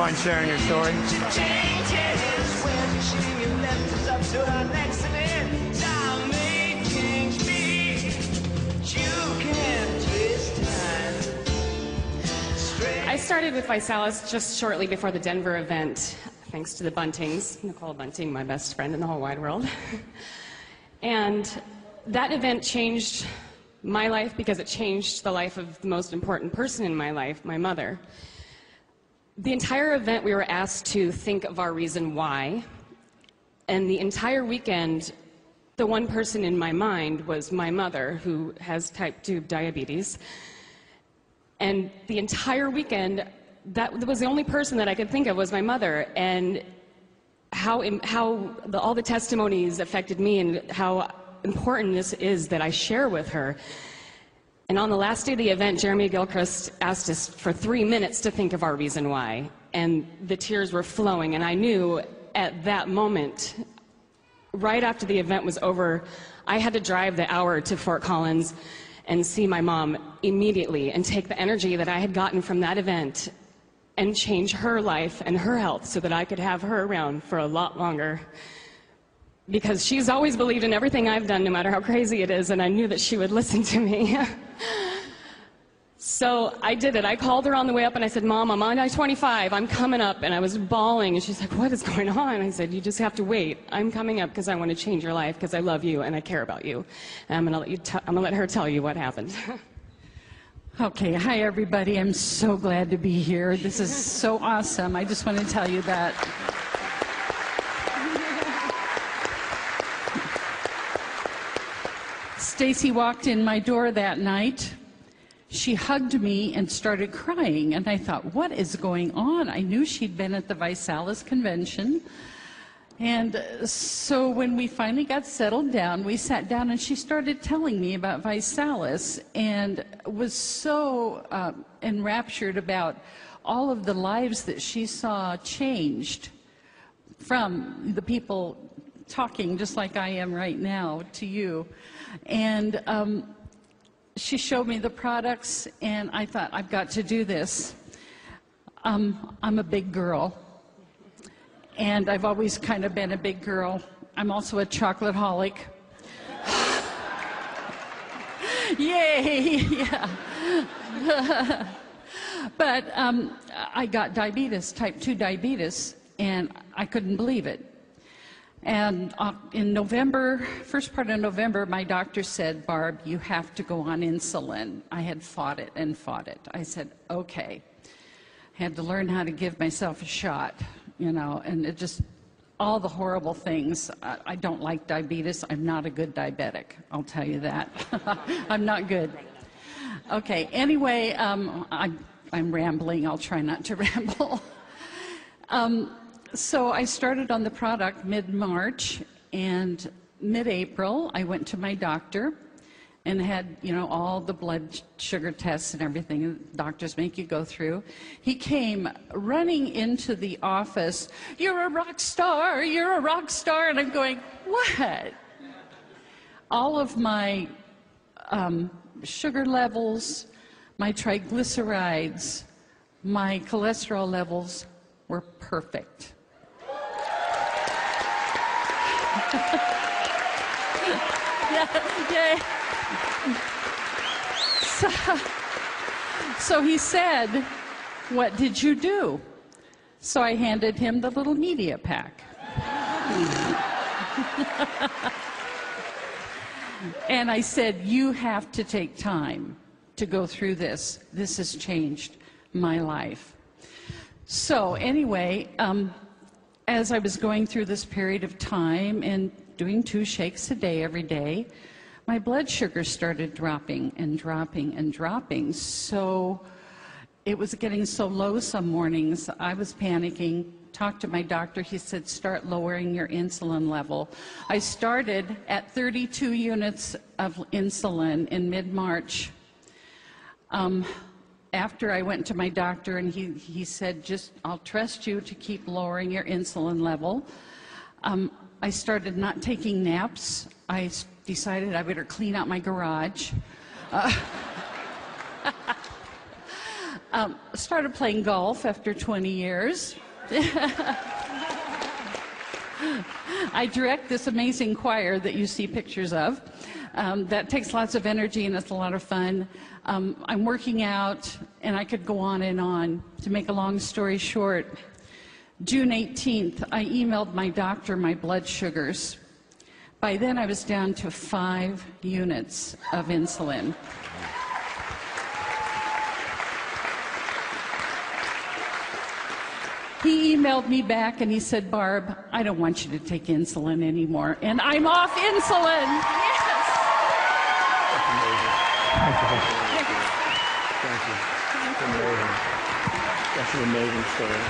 mind sharing your story? I started with Visalis just shortly before the Denver event, thanks to the Buntings, Nicole Bunting, my best friend in the whole wide world. And that event changed my life because it changed the life of the most important person in my life, my mother. The entire event we were asked to think of our reason why, and the entire weekend the one person in my mind was my mother, who has type 2 diabetes. And the entire weekend, that was the only person that I could think of was my mother, and how all the testimonies affected me and how important this is that I share with her. And on the last day of the event, Jeremy Gilchrist asked us for 3 minutes to think of our reason why, and the tears were flowing, and I knew at that moment, right after the event was over, I had to drive the hour to Fort Collins and see my mom immediately and take the energy that I had gotten from that event and change her life and her health so that I could have her around for a lot longer. Because she's always believed in everything I've done, no matter how crazy it is, and I knew that she would listen to me. So I did it. I called her on the way up and I said, Mom, I'm on I-25, I'm coming up. And I was bawling, and she's like, what is going on? I said, you just have to wait. I'm coming up because I want to change your life, because I love you and I care about you. And I'm going to let her tell you what happened. Okay, hi everybody. I'm so glad to be here. This is so awesome. I just want to tell you that. Stacy walked in my door that night. She hugged me and started crying, and I thought, what is going on? I knew she'd been at the Visalis convention. And so when we finally got settled down, we sat down and she started telling me about Visalis, and was so enraptured about all of the lives that she saw changed from the people talking just like I am right now to you. And she showed me the products, and I thought, I've got to do this. I'm a big girl, and I've always kind of been a big girl. I'm also a chocolate-holic. Yay! Yeah. But I got diabetes, type 2 diabetes, and I couldn't believe it. And in November, first part of November, my doctor said, Barb, you have to go on insulin. I had fought it and fought it. I said, okay. I had to learn how to give myself a shot, you know, and it just, all the horrible things. I don't like diabetes. I'm not a good diabetic, I'll tell you that. I'm not good. Okay, anyway, I'm rambling. I'll try not to ramble. So I started on the product mid-March, and mid-April I went to my doctor and had, you know, all the blood sugar tests and everything doctors make you go through. He came running into the office, you're a rock star, you're a rock star, and I'm going, what? All of my sugar levels, my triglycerides, my cholesterol levels were perfect. Yeah. So he said, what did you do? So I handed him the little media pack. And I said, you have to take time to go through this. This has changed my life. So anyway, as I was going through this period of time and doing 2 shakes a day every day, my blood sugar started dropping and dropping and dropping. So it was getting so low some mornings, I was panicking. Talked to my doctor. He said, start lowering your insulin level. I started at 32 units of insulin in mid-March. After I went to my doctor, and he said, just, I'll trust you to keep lowering your insulin level. I started not taking naps. I decided I better clean out my garage. Started playing golf after 20 years. I direct this amazing choir that you see pictures of. That takes lots of energy and it's a lot of fun. I'm working out, and I could go on and on. To make a long story short, June 18th, I emailed my doctor my blood sugars. By then, I was down to 5 units of insulin. He emailed me back and he said, "Barb, I don't want you to take insulin anymore." And I'm off insulin. Yes. Thank you. Thank you. That's amazing. That's an amazing story.